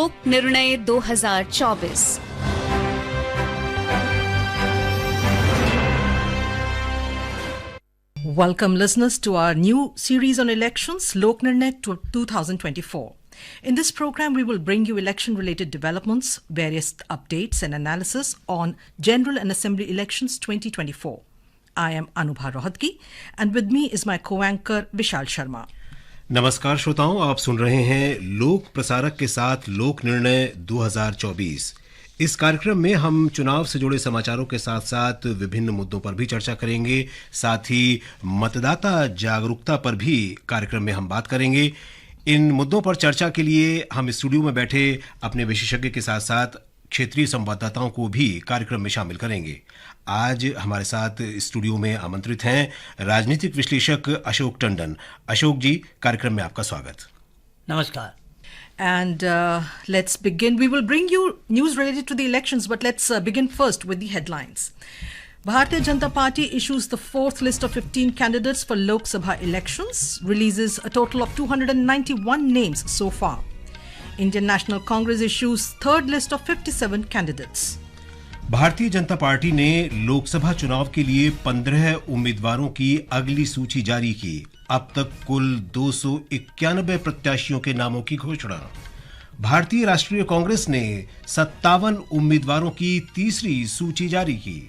लोक निर्णय 2024। Welcome listeners to our new series on elections, Lok Nirnay 2024. In this program, we will bring you election-related developments, various updates and analysis on General and Assembly Elections 2024. I am Anubha Rohatgi and with me is my co-anchor Vishal Sharma. नमस्कार श्रोताओं, आप सुन रहे हैं लोक प्रसारक के साथ लोक निर्णय 2024। इस कार्यक्रम में हम चुनाव से जुड़े समाचारों के साथ साथ विभिन्न मुद्दों पर भी चर्चा करेंगे। साथ ही मतदाता जागरूकता पर भी कार्यक्रम में हम बात करेंगे। इन मुद्दों पर चर्चा के लिए हम स्टूडियो में बैठे अपने विशेषज्ञ के साथ साथ क्षेत्रीय संवाददाताओं को भी कार्यक्रम में शामिल करेंगे। आज हमारे साथ स्टूडियो में आमंत्रित हैं राजनीतिक विश्लेषक अशोक टंडन। अशोक जी, कार्यक्रम में आपका स्वागत। नमस्कार। And let's begin. We will bring you news related to the elections, but let's begin first with the headlines. Bharatiya Janata Party issues the fourth list of 15 candidates for Lok Sabha elections, releases a total of 291 names so far. Indian National Congress issues third list of 57 candidates. Bharatiya Janata party ने लोकसभा चुनाव के लिए 15 उम्मीदवारों की अगली सूची जारी की। अब तक कुल 291 प्रत्याशियों के नामों की घोषणा। भारतीय राष्ट्रीय कांग्रेस ने 57 उम्मीदवारों की तीसरी सूची जारी की।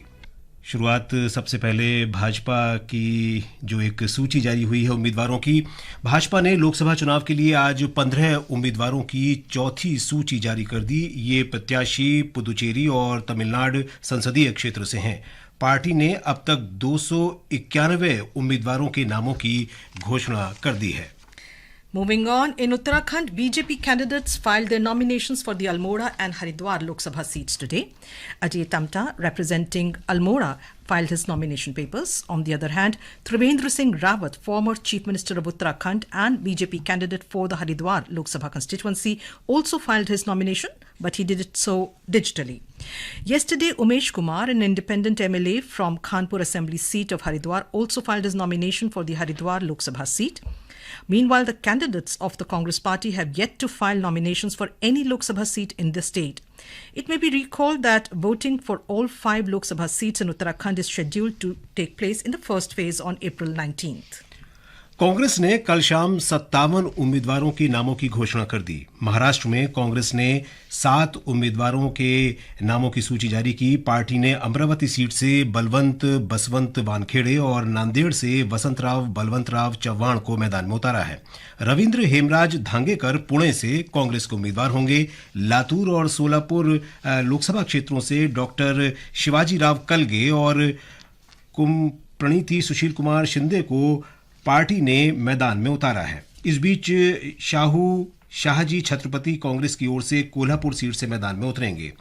शुरुआत सबसे पहले भाजपा की जो एक सूची जारी हुई है उम्मीदवारों की। भाजपा ने लोकसभा चुनाव के लिए आज 15 उम्मीदवारों की चौथी सूची जारी कर दी। ये प्रत्याशी पुदुचेरी और तमिलनाडु संसदीय क्षेत्र से हैं। पार्टी ने अब तक 291 उम्मीदवारों के नामों की घोषणा कर दी है। Moving on, in Uttarakhand, BJP candidates filed their nominations for the Almora and Haridwar Lok Sabha seats today. Ajay Tamta, representing Almora, filed his nomination papers. On the other hand, Trivendra Singh Rawat, former Chief Minister of Uttarakhand and BJP candidate for the Haridwar Lok Sabha constituency, also filed his nomination, but he did it so digitally. Yesterday, Umesh Kumar, an independent MLA from Khanpur Assembly seat of Haridwar, also filed his nomination for the Haridwar Lok Sabha seat. Meanwhile, the candidates of the Congress party have yet to file nominations for any Lok Sabha seat in the state. It may be recalled that voting for all 5 Lok Sabha seats in Uttarakhand is scheduled to take place in the first phase on April 19th. Congress ने कल शाम 57 उम्मीदवारों के नामों की घोषणा कर दी। महाराष्ट्र में कांग्रेस ने 7 उम्मीदवारों के नामों की सूची जारी की। पार्टी ने अमरावती सीट से बलवंत बसवंत वानखेड़े और नांदेड़ से वसंतराव बलवंतराव चव्हाण को मैदान में उतारा है। रविंद्र हेमराज धांगेकर पुणे से कांग्रेस के उम्मीदवार होंगे। लातूर और सोलापुर लोकसभा क्षेत्रों से डॉक्टर शिवाजी राव कलगे और प्रणीति सुशील कुमार शिंदे को पार्टी ने मैदान में उतारा है। इस बीच शाहजी छत्रपति कांग्रेस की ओर से कोल्हापुर सीट से मैदान में उतरेंगे।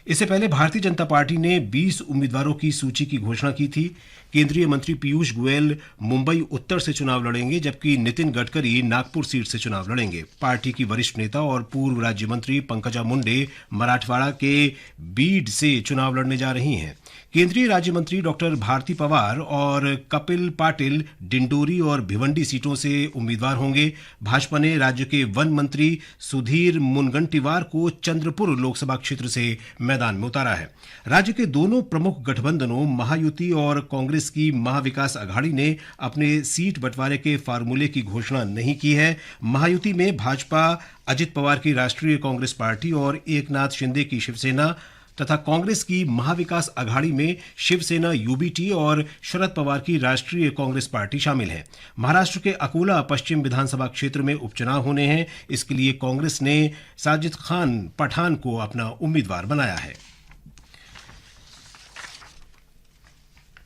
इससे पहले भारतीय जनता पार्टी ने 20 उम्मीदवारों की सूची की घोषणा की थी। केंद्रीय मंत्री पीयूष गोयल मुंबई उत्तर से चुनाव लड़ेंगे, जबकि नितिन गडकरी नागपुर सीट से चुनाव लड़ेंगे। पार्टी की वरिष्ठ नेता और पूर्व राज्य मंत्री पंकजा मुंडे मराठवाड़ा के बीड से चुनाव लड़ने जा रही हैं। केंद्रीय राज्य मंत्री डॉक्टर भारती पवार और कपिल पाटिल डिंडोरी और भिवंडी सीटों से उम्मीदवार होंगे। भाजपा ने राज्य के वन मंत्री सुधीर मुनगंटीवार को चंद्रपुर लोकसभा क्षेत्र से मैदान में उतारा है। राज्य के दोनों प्रमुख गठबंधनों महायुति और कांग्रेस की महाविकास अघाड़ी ने अपने सीट बंटवारे के फार्मूले की घोषणा नहीं की है। महायुति में भाजपा, अजित पवार की राष्ट्रीय कांग्रेस पार्टी और एकनाथ शिंदे की शिवसेना तथा कांग्रेस की महाविकास अघाड़ी में शिवसेना यूबीटी और शरद पवार की राष्ट्रीय कांग्रेस पार्टी शामिल है। महाराष्ट्र के अकोला पश्चिम विधानसभा क्षेत्र में उपचुनाव होने हैं। इसके लिए कांग्रेस ने साजिद खान पठान को अपना उम्मीदवार बनाया है।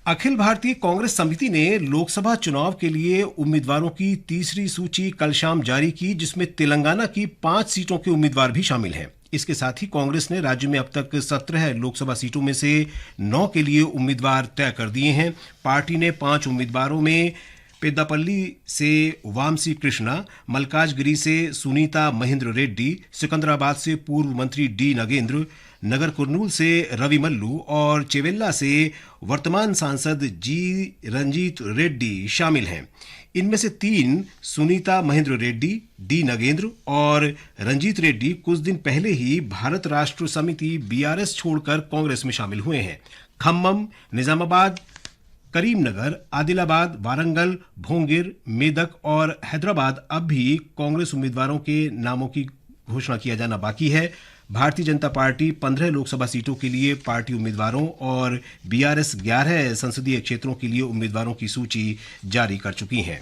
अखिल भारतीय कांग्रेस समिति ने लोकसभा चुनाव के लिए उम्मीदवारों की तीसरी सूची कल शाम जारी की, जिसमें तेलंगाना की 5 सीटों के उम्मीदवार भी शामिल हैं। इसके साथ ही कांग्रेस ने राज्य में अब तक 17 लोकसभा सीटों में से 9 के लिए उम्मीदवार तय कर दिए हैं। पार्टी ने 5 उम्मीदवारों में पेद्दापल्ली से वामसी कृष्णा, मल्काजगिरी से सुनीता महेंद्र रेड्डी, सिकंदराबाद से पूर्व मंत्री डी नगेंद्र, नगर कुर्नूल से रवि मल्लू और चेवेल्ला से वर्तमान सांसद जी रंजीत रेड्डी शामिल हैं। इनमें से 3 सुनीता महेंद्र रेड्डी, डी नगेंद्र और रंजीत रेड्डी कुछ दिन पहले ही भारत राष्ट्र समिति बीआरएस छोड़कर कांग्रेस में शामिल हुए हैं। खम्मम, निजामाबाद, करीमनगर, आदिलाबाद, वारंगल, भोंगिर, मेदक और हैदराबाद अब भी कांग्रेस उम्मीदवारों के नामों की घोषणा किया जाना बाकी है। भारतीय जनता पार्टी 15 लोकसभा सीटों के लिए पार्टी उम्मीदवारों और बीआरएस 11 संसदीय क्षेत्रों के लिए उम्मीदवारों की सूची जारी कर चुकी हैं।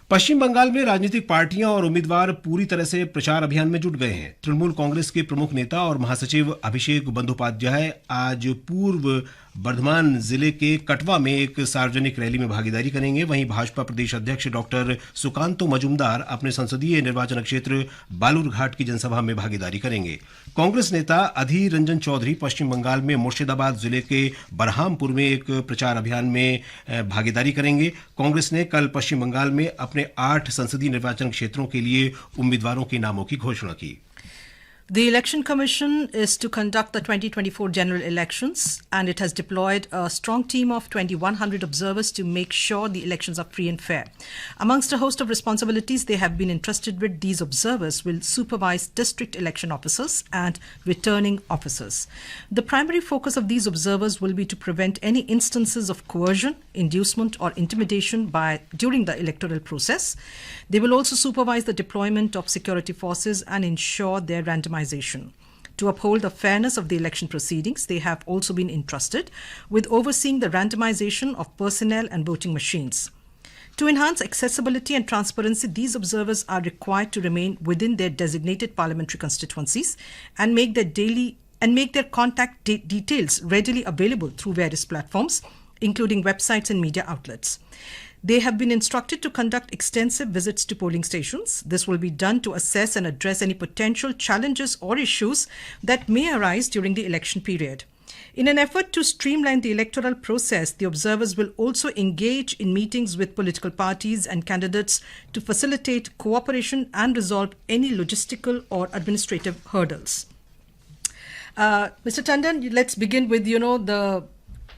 पश्चिम बंगाल में राजनीतिक पार्टियां और उम्मीदवार पूरी तरह से प्रचार अभियान में जुट गए हैं। तृणमूल कांग्रेस के प्रमुख नेता और महासचिव अभिषेक बंदोपाध्याय आज पूर्व बर्धमान जिले के कटवा में एक सार्वजनिक रैली में भागीदारी करेंगे। वहीं भाजपा प्रदेश अध्यक्ष डॉक्टर सुकांतो मजूमदार अपने संसदीय निर्वाचन क्षेत्र बालूरघाट की जनसभा में भागीदारी करेंगे। कांग्रेस नेता अधीर रंजन चौधरी पश्चिम बंगाल में मुर्शिदाबाद जिले के बरहामपुर में एक प्रचार अभियान में भागीदारी करेंगे। कांग्रेस ने कल पश्चिम बंगाल में अपने 8 संसदीय निर्वाचन क्षेत्रों के लिए उम्मीदवारों के नामों की घोषणा की। The Election Commission is to conduct the 2024 general elections, and it has deployed a strong team of 2,100 observers to make sure the elections are free and fair. Amongst a host of responsibilities they have been entrusted with, these observers will supervise district election officers and returning officers. The primary focus of these observers will be to prevent any instances of coercion, inducement or intimidation during the electoral process. They will also supervise the deployment of security forces and ensure their randomization. To uphold the fairness of the election proceedings, they have also been entrusted with overseeing the randomization of personnel and voting machines. To enhance accessibility and transparency, these observers are required to remain within their designated parliamentary constituencies and make their contact details readily available through various platforms, including websites and media outlets. They have been instructed to conduct extensive visits to polling stations. This will be done to assess and address any potential challenges or issues that may arise during the election period. In an effort to streamline the electoral process, the observers will also engage in meetings with political parties and candidates to facilitate cooperation and resolve any logistical or administrative hurdles. Mr. Tandon, let's begin with, the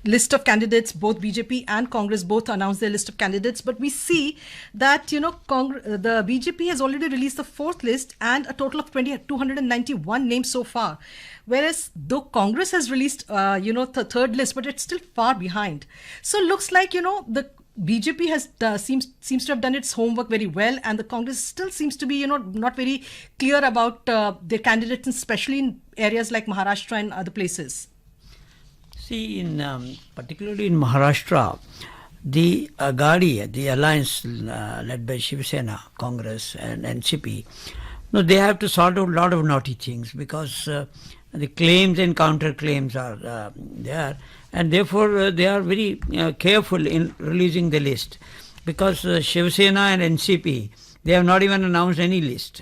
list of candidates. Both BJP and Congress both announced their list of candidates, but we see that the BJP has already released the 4th list and a total of 291 names so far, whereas though Congress has released the 3rd list, but it's still far behind. So looks like the BJP has seems to have done its homework very well, and the Congress still seems to be not very clear about their candidates, especially in areas like Maharashtra and other places. See, particularly in Maharashtra, the Aghadi, the alliance led by Shiv Sena, Congress and NCP, they have to sort out a lot of naughty things because the claims and counterclaims are there, and therefore they are very careful in releasing the list because Shiv Sena and NCP, they have not even announced any list.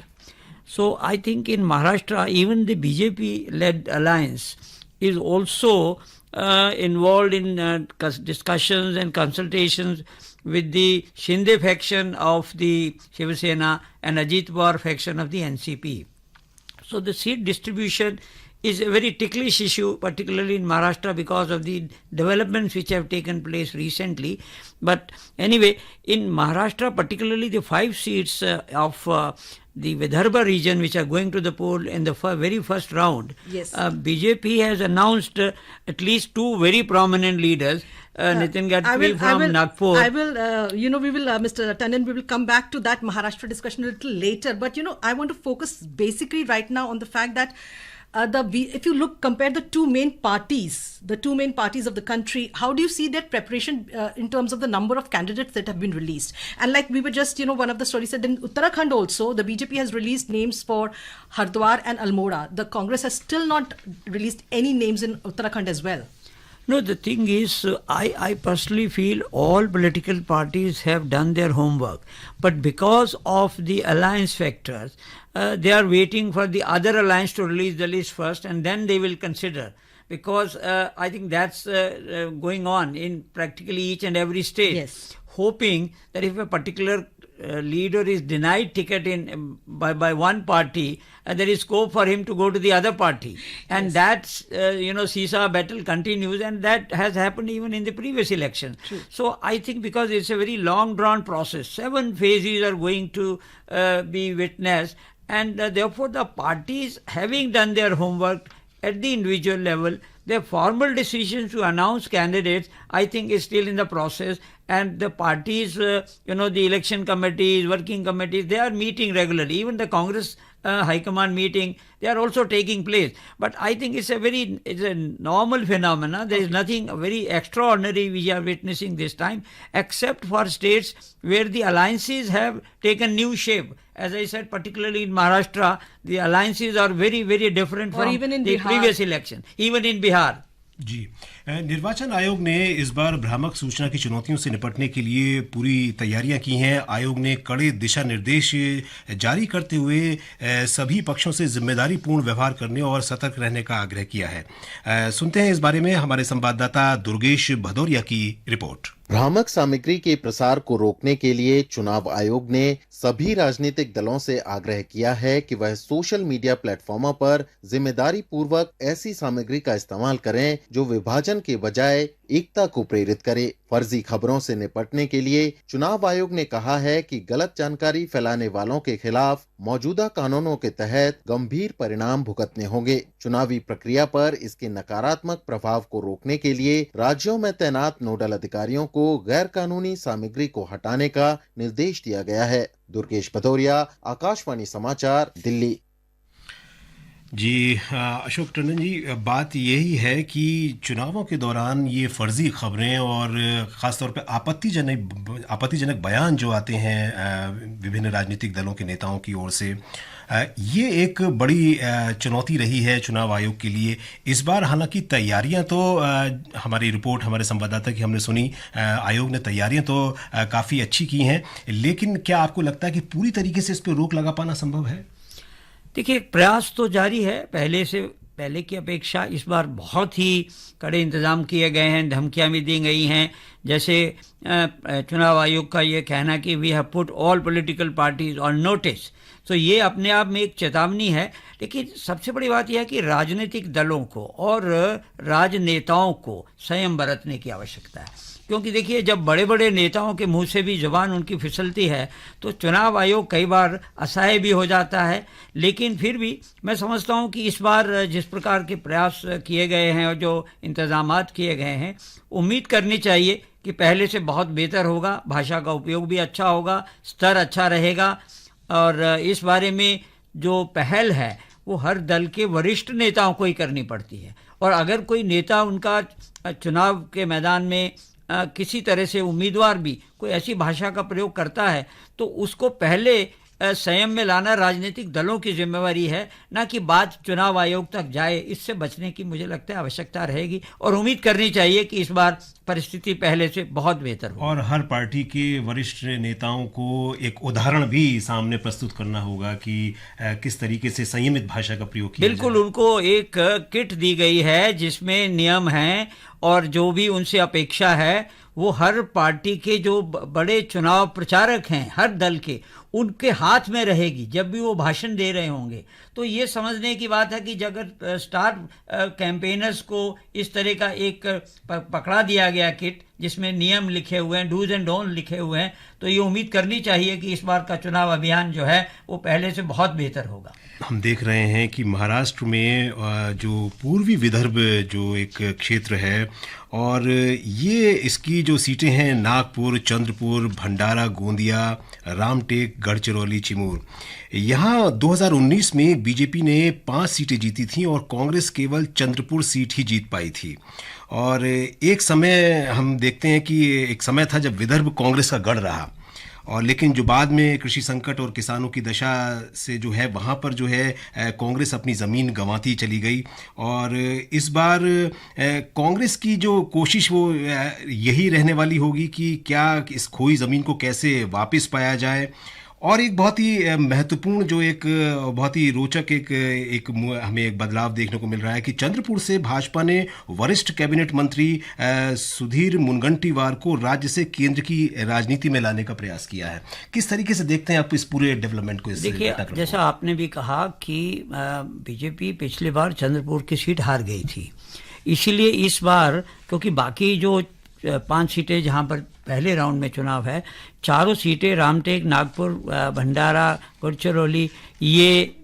So I think in Maharashtra, even the BJP-led alliance is also involved in discussions and consultations with the Shinde faction of the Shiv Sena and Ajit Pawar faction of the NCP. So the seat distribution is a very ticklish issue, particularly in Maharashtra because of the developments which have taken place recently. But anyway, in Maharashtra, particularly the 5 seats of the Vidarbha region which are going to the poll in the very first round, yes. BJP has announced at least 2 very prominent leaders. Nitin Gadkari from Nagpur. I will, we will, Mr. Tandon, we will come back to that Maharashtra discussion a little later. But, I want to focus basically right now on the fact that if you compare the two main parties of the country, how do you see their preparation in terms of the number of candidates that have been released? And like we were just, one of the stories said, in Uttarakhand also, the BJP has released names for Haridwar and Almora. The Congress has still not released any names in Uttarakhand as well. No, the thing is, I personally feel all political parties have done their homework. But because of the alliance factors, they are waiting for the other alliance to release the list first and then they will consider. Because I think that's going on in practically each and every state. Yes. hoping that if a particular leader is denied ticket by one party, there is scope for him to go to the other party, and that's seesaw battle continues, and that has happened even in the previous election. True. So I think because it's a very long drawn process, 7 phases are going to be witnessed, and therefore the parties, having done their homework at the individual level, their formal decisions to announce candidates, I think, is still in the process. And the parties, the election committees, working committees, they are meeting regularly. Even the Congress High Command meeting, they are also taking place. But I think it's a normal phenomena. There is nothing very extraordinary we are witnessing this time, except for states where the alliances have taken new shape. As I said, particularly in Maharashtra, the alliances are very, very different from even in the Bihar. previous election. Even in Bihar. जी, निर्वाचन आयोग ने इस बार भ्रामक सूचना की चुनौतियों से निपटने के लिए पूरी तैयारियां की हैं। आयोग ने कड़े दिशा निर्देश जारी करते हुए सभी पक्षों से जिम्मेदारीपूर्ण व्यवहार करने और सतर्क रहने का आग्रह किया है। सुनते हैं इस बारे में हमारे संवाददाता दुर्गेश भदौरिया की रिपोर्ट। भ्रामक सामग्री के प्रसार को रोकने के लिए चुनाव आयोग ने सभी राजनीतिक दलों से आग्रह किया है कि वह सोशल मीडिया प्लेटफॉर्मों पर जिम्मेदारी पूर्वक ऐसी सामग्री का इस्तेमाल करें जो विभाजन के बजाय एकता को प्रेरित करे। फर्जी खबरों से निपटने के लिए चुनाव आयोग ने कहा है कि गलत जानकारी फैलाने वालों के खिलाफ मौजूदा कानूनों के तहत गंभीर परिणाम भुगतने होंगे। चुनावी प्रक्रिया पर इसके नकारात्मक प्रभाव को रोकने के लिए राज्यों में तैनात नोडल अधिकारियों को गैर कानूनी सामग्री को हटाने का निर्देश दिया गया है। दुर्गेश भदौरिया, आकाशवाणी समाचार, दिल्ली। जी, अशोक टंडन जी, बात यही है कि चुनावों के दौरान ये फर्जी खबरें और ख़ासतौर पे आपत्तिजनक बयान जो आते हैं विभिन्न राजनीतिक दलों के नेताओं की ओर से, ये एक बड़ी चुनौती रही है चुनाव आयोग के लिए। इस बार हालांकि तैयारियां तो हमारी रिपोर्ट हमारे संवाददाता की हमने सुनी, आयोग ने तैयारियां तो काफ़ी अच्छी की हैं, लेकिन क्या आपको लगता है कि पूरी तरीके से इस पर रोक लगा पाना संभव है? देखिए, प्रयास तो जारी है। पहले की अपेक्षा इस बार बहुत ही कड़े इंतजाम किए गए हैं, धमकियां भी दी गई हैं। जैसे चुनाव आयोग का ये कहना कि we have put all political parties on notice, तो ये अपने आप में एक चेतावनी है। लेकिन सबसे बड़ी बात यह है कि राजनीतिक दलों को और राजनेताओं को संयम बरतने की आवश्यकता है, क्योंकि देखिए, जब बड़े बड़े नेताओं के मुंह से भी जुबान उनकी फिसलती है तो चुनाव आयोग कई बार असहाय भी हो जाता है। लेकिन फिर भी मैं समझता हूं कि इस बार जिस प्रकार के प्रयास किए गए हैं और जो इंतजामात किए गए हैं, उम्मीद करनी चाहिए कि पहले से बहुत बेहतर होगा। भाषा का उपयोग भी अच्छा होगा, स्तर अच्छा रहेगा, और इस बारे में जो पहल है वो हर दल के वरिष्ठ नेताओं को ही करनी पड़ती है। और अगर कोई नेता उनका चुनाव के मैदान में किसी तरह से उम्मीदवार भी कोई ऐसी भाषा का प्रयोग करता है तो उसको पहले संयम में लाना राजनीतिक दलों की जिम्मेवारी है, ना कि बात चुनाव आयोग तक जाए। इससे बचने की मुझे लगता है आवश्यकता रहेगी, और उम्मीद करनी चाहिए कि इस बार परिस्थिति पहले से बहुत बेहतर हो। और हर पार्टी के वरिष्ठ नेताओं को एक उदाहरण भी सामने प्रस्तुत करना होगा कि किस तरीके से संयमित भाषा का प्रयोग किया बिल्कुल जाए। उनको एक किट दी गई है जिसमें नियम हैं, और जो भी उनसे अपेक्षा है वो हर पार्टी के जो बड़े चुनाव प्रचारक हैं हर दल के, उनके हाथ में रहेगी जब भी वो भाषण दे रहे होंगे। तो ये समझने की बात है कि अगर स्टार कैंपेनर्स को इस तरह का एक पकड़ा दिया गया किट जिसमें नियम लिखे हुए हैं, डूज एंड डोंट लिखे हुए हैं, तो ये उम्मीद करनी चाहिए कि इस बार का चुनाव अभियान जो है वो पहले से बहुत बेहतर होगा। हम देख रहे हैं कि महाराष्ट्र में जो पूर्वी विदर्भ जो एक क्षेत्र है, और ये इसकी जो सीटें हैं नागपुर, चंद्रपुर, भंडारा, गोंदिया, रामटेक, गढ़चिरौली, चिमूर, यहाँ 2019 में बीजेपी ने 5 सीटें जीती थीं और कांग्रेस केवल चंद्रपुर सीट ही जीत पाई थी। और एक समय हम देखते हैं कि एक समय था जब विदर्भ कांग्रेस का गढ़ रहा, और लेकिन जो बाद में कृषि संकट और किसानों की दशा से जो है वहाँ पर जो है कांग्रेस अपनी ज़मीन गंवाती चली गई। और इस बार कांग्रेस की जो कोशिश वो यही रहने वाली होगी कि क्या इस खोई ज़मीन को कैसे वापस पाया जाए। और एक बहुत ही महत्वपूर्ण जो एक बहुत ही रोचक हमें एक बदलाव देखने को मिल रहा है कि चंद्रपुर से भाजपा ने वरिष्ठ कैबिनेट मंत्री सुधीर मुनगंटीवार को राज्य से केंद्र की राजनीति में लाने का प्रयास किया है। किस तरीके से देखते हैं आप इस पूरे डेवलपमेंट को? देखिए, जैसा आपने भी कहा कि बीजेपी पिछली बार चंद्रपुर की सीट हार गई थी, इसीलिए इस बार क्योंकि बाकी जो 5 सीटें जहां पर पहले राउंड में चुनाव है, चारों सीटें रामटेक, नागपुर, भंडारा, गढ़चिरौली ये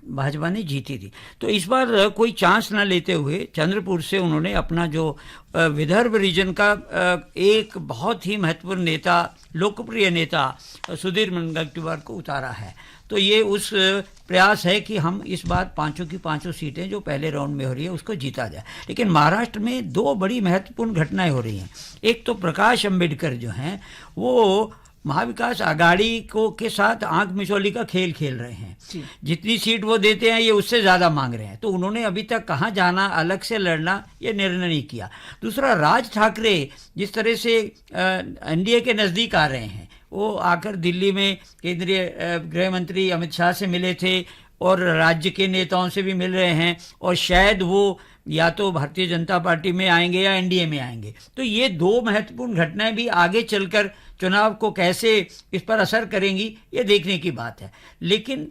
भाजपा ने जीती थी। तो इस बार कोई चांस ना लेते हुए चंद्रपुर से उन्होंने अपना जो विदर्भ रीजन का एक बहुत ही महत्वपूर्ण नेता, लोकप्रिय नेता सुधीर मुनगंटीवार को उतारा है। तो ये उस प्रयास है कि हम इस बार 5 की 5 सीटें जो पहले राउंड में हो रही है उसको जीता जाए। लेकिन महाराष्ट्र में 2 बड़ी महत्वपूर्ण घटनाएं हो रही हैं। एक तो प्रकाश अंबेडकर जो हैं वो महाविकास आघाड़ी को के साथ आंख मिचौली का खेल खेल रहे हैं। जितनी सीट वो देते हैं ये उससे ज़्यादा मांग रहे हैं, तो उन्होंने अभी तक कहाँ जाना, अलग से लड़ना, ये निर्णय नहीं किया। दूसरा, राज ठाकरे जिस तरह से एनडीए के नज़दीक आ रहे हैं, वो आकर दिल्ली में केंद्रीय गृह मंत्री अमित शाह से मिले थे और राज्य के नेताओं से भी मिल रहे हैं, और शायद वो या तो भारतीय जनता पार्टी में आएंगे या एनडीए में आएंगे। तो ये 2 महत्वपूर्ण घटनाएं भी आगे चलकर चुनाव को कैसे इस पर असर करेंगी, ये देखने की बात है। लेकिन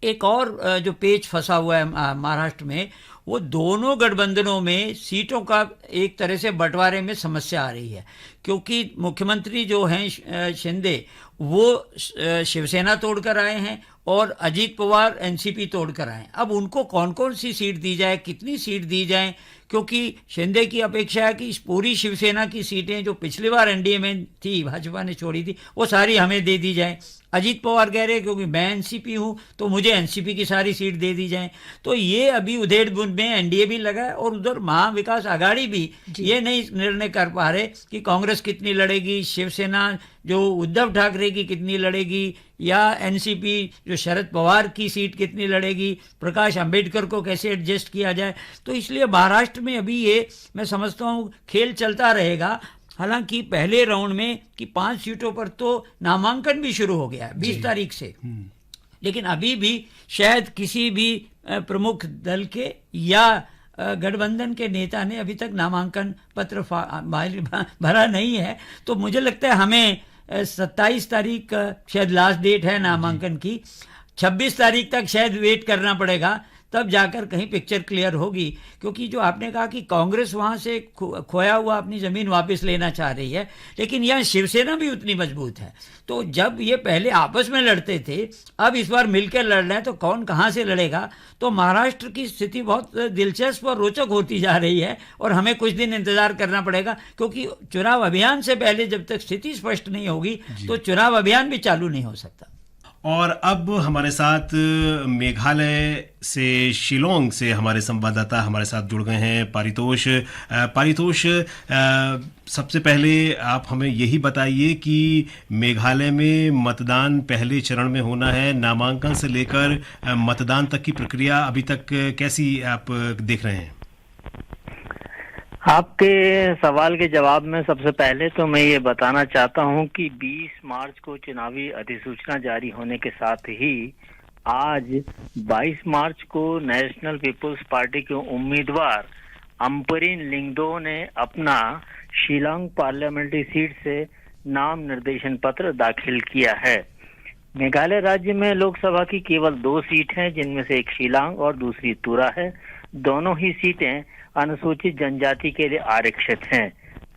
एक और जो पेच फंसा हुआ है महाराष्ट्र में, वो दोनों गठबंधनों में सीटों का एक तरह से बंटवारे में समस्या आ रही है, क्योंकि मुख्यमंत्री जो हैं शिंदे वो शिवसेना तोड़कर आए हैं और अजीत पवार एनसीपी तोड़कर आए। अब उनको कौन कौन सी सीट दी जाए, कितनी सीट दी जाए, क्योंकि शिंदे की अपेक्षा है कि इस पूरी शिवसेना की सीटें जो पिछली बार एनडीए में थी, भाजपा ने छोड़ी थी, वो सारी हमें दे दी जाए। अजीत पवार कह रहे क्योंकि मैं एनसीपी हूँ तो मुझे एनसीपी की सारी सीट दे दी जाए। तो ये अभी उधेड़-बुन में एनडीए भी लगा है और उधर महाविकास आघाड़ी भी ये नहीं निर्णय कर पा रहे कि कांग्रेस कितनी लड़ेगी, शिवसेना जो उद्धव ठाकरे की कितनी लड़ेगी, या एनसीपी जो शरद पवार की सीट कितनी लड़ेगी, प्रकाश अंबेडकर को कैसे एडजस्ट किया जाए। तो इसलिए महाराष्ट्र में अभी ये मैं समझता हूँ खेल चलता रहेगा। हालांकि पहले राउंड में कि 5 सीटों पर तो नामांकन भी शुरू हो गया है 20 तारीख से, लेकिन अभी भी शायद किसी भी प्रमुख दल के या गठबंधन के नेता ने अभी तक नामांकन पत्र भरा नहीं है। तो मुझे लगता है हमें 27 तारीख शायद लास्ट डेट है नामांकन की, 26 तारीख तक शायद वेट करना पड़ेगा, तब जाकर कहीं पिक्चर क्लियर होगी। क्योंकि जो आपने कहा कि कांग्रेस वहां से खोया हुआ अपनी जमीन वापस लेना चाह रही है, लेकिन यहाँ शिवसेना भी उतनी मजबूत है। तो जब ये पहले आपस में लड़ते थे, अब इस बार मिलकर लड़ रहे हैं, तो कौन कहाँ से लड़ेगा। तो महाराष्ट्र की स्थिति बहुत दिलचस्प और रोचक होती जा रही है और हमें कुछ दिन इंतजार करना पड़ेगा, क्योंकि चुनाव अभियान से पहले जब तक स्थिति स्पष्ट नहीं होगी तो चुनाव अभियान भी चालू नहीं हो सकता। और अब हमारे साथ मेघालय से शिलोंग से हमारे संवाददाता हमारे साथ जुड़ गए हैं पारितोष। सबसे पहले आप हमें यही बताइए कि मेघालय में मतदान पहले चरण में होना है, नामांकन से लेकर मतदान तक की प्रक्रिया अभी तक कैसी आप देख रहे हैं? आपके सवाल के जवाब में सबसे पहले तो मैं ये बताना चाहता हूं कि 20 मार्च को चुनावी अधिसूचना जारी होने के साथ ही आज 22 मार्च को नेशनल पीपुल्स पार्टी के उम्मीदवार अम्परिन लिंगदो ने अपना शिलांग पार्लियामेंट्री सीट से नाम निर्देशन पत्र दाखिल किया है। मेघालय राज्य में लोकसभा की केवल 2 सीट हैं, जिनमें से एक शिलांग और दूसरी तुरा है। दोनों ही सीटें अनुसूचित जनजाति के लिए आरक्षित हैं।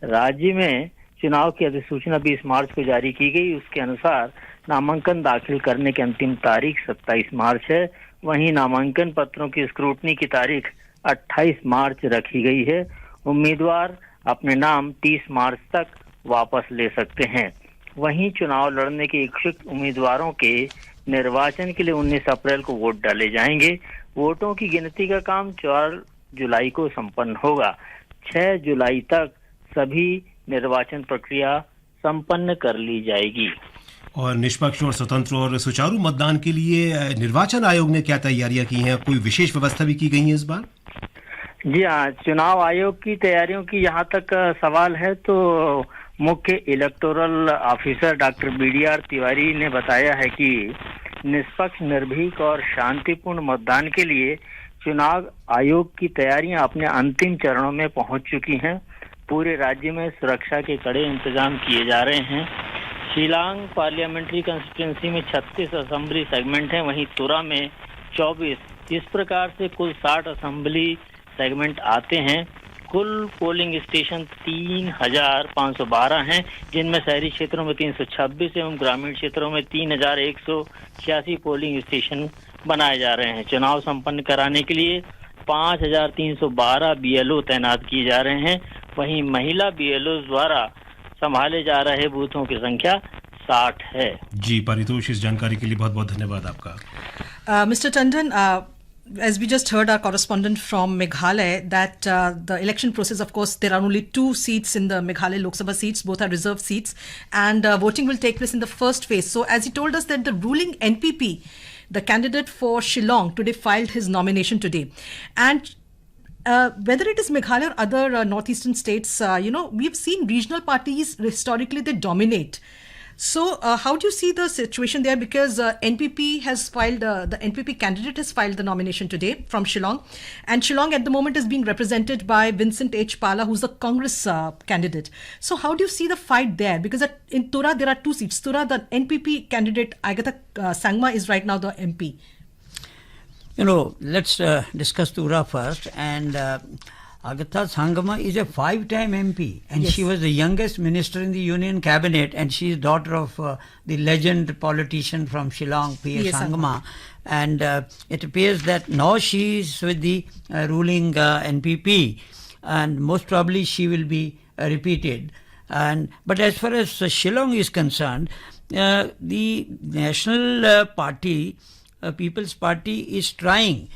राज्य में चुनाव की अधिसूचना 20 मार्च को जारी की गई। उसके अनुसार नामांकन दाखिल करने की अंतिम तारीख 27 मार्च है। वहीं नामांकन पत्रों की स्क्रूटनी की तारीख 28 मार्च रखी गई है। उम्मीदवार अपने नाम 30 मार्च तक वापस ले सकते हैं। वहीं चुनाव लड़ने के इच्छुक उम्मीदवारों के निर्वाचन के लिए 19 अप्रैल को वोट डाले जाएंगे। वोटों की गिनती का काम 4 जुलाई को संपन्न होगा। 6 जुलाई तक सभी निर्वाचन प्रक्रिया संपन्न कर ली जाएगी। और निष्पक्ष और स्वतंत्र और सुचारू मतदान के लिए निर्वाचन आयोग ने क्या तैयारियां की हैं? कोई विशेष व्यवस्था भी की गई है इस बार? जी हाँ, चुनाव आयोग की तैयारियों की यहाँ तक सवाल है तो मुख्य electoral officer doctor BDR Tiwari ने बताया है कि निष्पक्ष, निर्भीक और शांतिपूर्ण मतदान के लिए चुनाव आयोग की तैयारियां अपने अंतिम चरणों में पहुंच चुकी हैं। पूरे राज्य में सुरक्षा के कड़े इंतजाम किए जा रहे हैं। शिलांग पार्लियामेंट्री कंस्टिट्यूंसी में 36 असेंबली सेगमेंट हैं, वहीं तुरा में 24। इस प्रकार से कुल 60 असेंबली सेगमेंट आते हैं। कुल पोलिंग स्टेशन 3,512 हैं, जिनमें शहरी क्षेत्रों में 326 एवं ग्रामीण क्षेत्रों में 3,186 पोलिंग स्टेशन बनाए जा रहे हैं। चुनाव संपन्न कराने के लिए 5,312 BLO तैनात किए जा रहे हैं। वहीं महिला BLO द्वारा संभाले जा रहे बूथों की संख्या 60 है। जी पारितोष, इस जानकारी के लिए बहुत बहुत धन्यवाद आपका। Mr. Tandon, as we just heard our correspondent from Meghalaya, that the election process, of course, there are only 2 seats in the Meghalaya Lok Sabha seats, both are reserved seats, and voting will take place in the first phase. So, as he told us that the ruling NPP, the candidate for Shillong, today filed his nomination today, and whether it is Meghalaya or other northeastern states, we've seen regional parties historically they dominate. So, how do you see the situation there? Because NPP has filed, the NPP candidate has filed the nomination today from Shillong, and Shillong at the moment is being represented by Vincent H. Pala, who's the Congress candidate. So, how do you see the fight there? Because in Tura there are 2 seats. Tura, the NPP candidate Agatha Sangma is right now the MP. Let's discuss Tura first. And Agatha Sangma is a 5-time MP, and Yes. she was the youngest minister in the Union Cabinet, and she is daughter of the legend politician from Shillong, P.A. P.A. Sangma. And it appears that now she is with the ruling NPP, and most probably she will be repeated. But as far as Shillong is concerned, the National Party, People's Party, is trying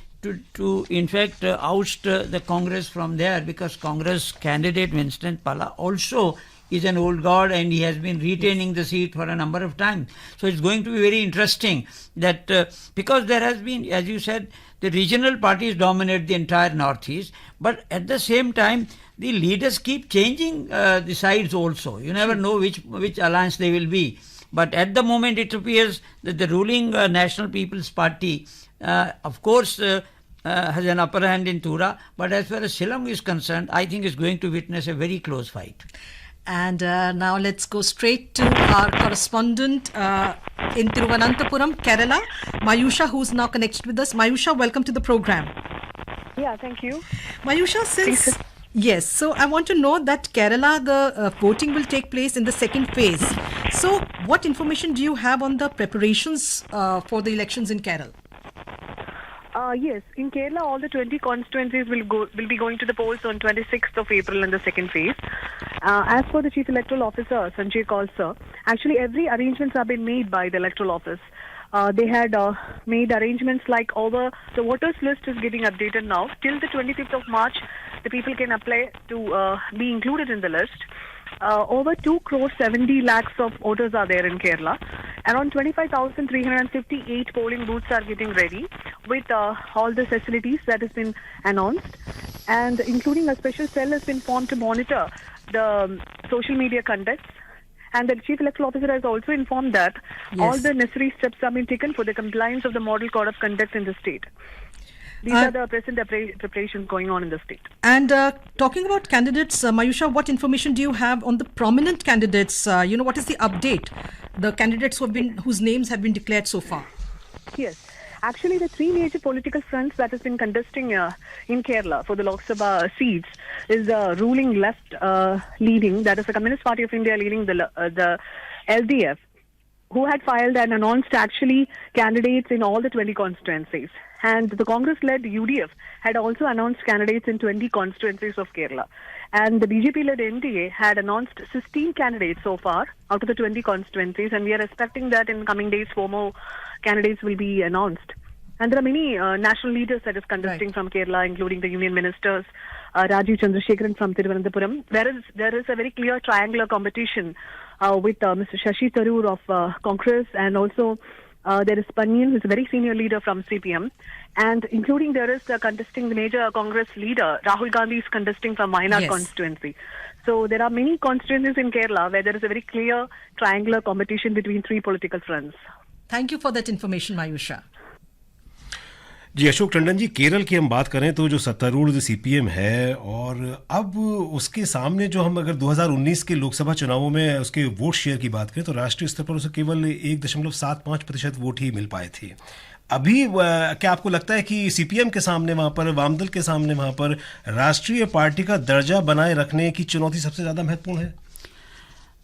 to in fact oust the Congress from there, because Congress candidate Vincent Pala also is an old guard, and he has been retaining the seat for a number of times. So it's going to be very interesting that because there has been, as you said, the regional parties dominate the entire northeast, but at the same time the leaders keep changing the sides also. You never know which alliance they will be. But at the moment it appears that the ruling National People's Party of course has an upper hand in Tura, but as far as Shillong is concerned, I think is going to witness a very close fight. And now let's go straight to our correspondent in Thiruvananthapuram, Kerala, Mayusha, who's now connected with us. Mayusha, welcome to the program. Yeah, thank you. Mayusha, since yes, so I want to know that Kerala, the voting will take place in the second phase. So, what information do you have on the preparations for the elections in Kerala? Yes, in Kerala, all the 20 constituencies will be going to the polls on 26th of April in the second phase. As for the Chief Electoral Officer, Sanjay Kaul sir, actually every arrangements have been made by the Electoral Office. They had made arrangements like the voters list is getting updated now. Till the 25th of March, the people can apply to be included in the list. Over 2.70 lakhs of voters are there in Kerala. Around 25,358 polling booths are getting ready with all the facilities that has been announced, and including a special cell has been formed to monitor the social media conducts. And the Chief Electoral Officer has also informed that all the necessary steps have been taken for the compliance of the Model Code of Conduct in the state. These are the present preparations going on in the state. And talking about candidates, Mayusha, what information do you have on the prominent candidates? What is the update? The candidates whose names have been declared so far. Yes. Actually, the 3 major political fronts that has been contesting in Kerala for the Lok Sabha seats is the ruling left leading, that is the Communist Party of India leading the LDF, who had filed and announced actually candidates in all the 20 constituencies. And the Congress-led UDF had also announced candidates in 20 constituencies of Kerala. And the BJP-led NDA had announced 16 candidates so far out of the 20 constituencies, and we are expecting that in coming days 4 more candidates will be announced. And there are many national leaders that is contesting from Kerala, including the union ministers, Rajiv Chandrasekharan from Thiruvananthapuram. There is a very clear triangular competition with Mr. Shashi Tharoor of Congress, and also There is Pannian, who is a very senior leader from CPM, and including there is contesting the major Congress leader, Rahul Gandhi is contesting from Wayanad Yes. constituency. So there are many constituencies in Kerala where there is a very clear triangular competition between three political fronts. Thank you for that information, Mayusha. जी अशोक टंडन जी, केरल की हम बात करें तो जो सत्तारूढ़ जो CPM है, और अब उसके सामने जो हम अगर 2019 के लोकसभा चुनावों में उसके वोट शेयर की बात करें तो राष्ट्रीय स्तर पर उसे केवल 1.75% वोट ही मिल पाए थे। अभी क्या आपको लगता है कि सीपीएम के सामने वहां पर, वामदल के सामने वहां पर राष्ट्रीय पार्टी का दर्जा बनाए रखने की चुनौती सबसे ज्यादा महत्वपूर्ण है?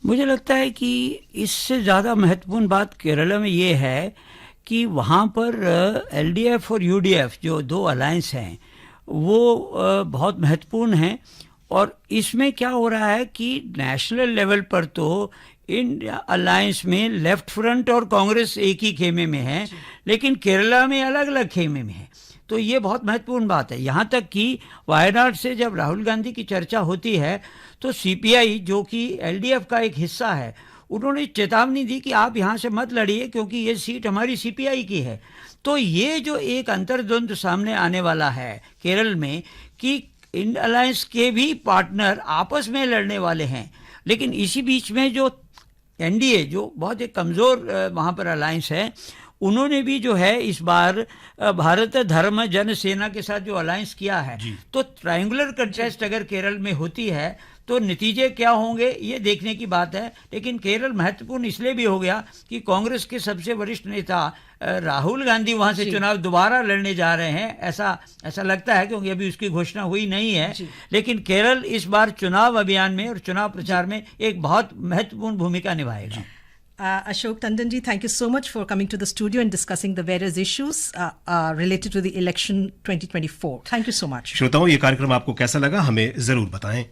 मुझे लगता है कि इससे ज़्यादा महत्वपूर्ण बात केरला में ये है कि वहाँ पर एलडीएफ और यूडीएफ जो दो अलायंस हैं वो बहुत महत्वपूर्ण हैं। और इसमें क्या हो रहा है कि नेशनल लेवल पर तो इन अलायंस में लेफ्ट फ्रंट और कांग्रेस एक ही खेमे में है, लेकिन केरला में अलग अलग खेमे में है। तो ये बहुत महत्वपूर्ण बात है। यहाँ तक कि वायनाड से जब राहुल गांधी की चर्चा होती है तो सीपीआई, जो कि एलडीएफ का एक हिस्सा है, उन्होंने चेतावनी दी कि आप यहाँ से मत लड़िए क्योंकि ये सीट हमारी सीपीआई की है। तो ये जो एक अंतर्द्वंद सामने आने वाला है केरल में कि इन अलायंस के भी पार्टनर आपस में लड़ने वाले हैं, लेकिन इसी बीच में जो एनडीए, जो बहुत एक कमज़ोर वहाँ पर अलायंस है, उन्होंने भी जो है इस बार भारत धर्म जन सेना के साथ जो अलायंस किया है, तो ट्रायंगुलर कंटेस्ट अगर केरल में होती है तो नतीजे क्या होंगे ये देखने की बात है। लेकिन केरल महत्वपूर्ण इसलिए भी हो गया कि कांग्रेस के सबसे वरिष्ठ नेता राहुल गांधी वहां से चुनाव दोबारा लड़ने जा रहे हैं, ऐसा लगता है, क्योंकि अभी उसकी घोषणा हुई नहीं है। लेकिन केरल इस बार चुनाव अभियान में और चुनाव प्रचार में एक बहुत महत्वपूर्ण भूमिका निभाएगा। Ashok Tandon ji, thank you so much for coming to the studio and discussing the various issues related to the election 2024. Thank you so much. श्रोताओं, ये कार्यक्रम आपको कैसा लगा हमें जरूर बताएं।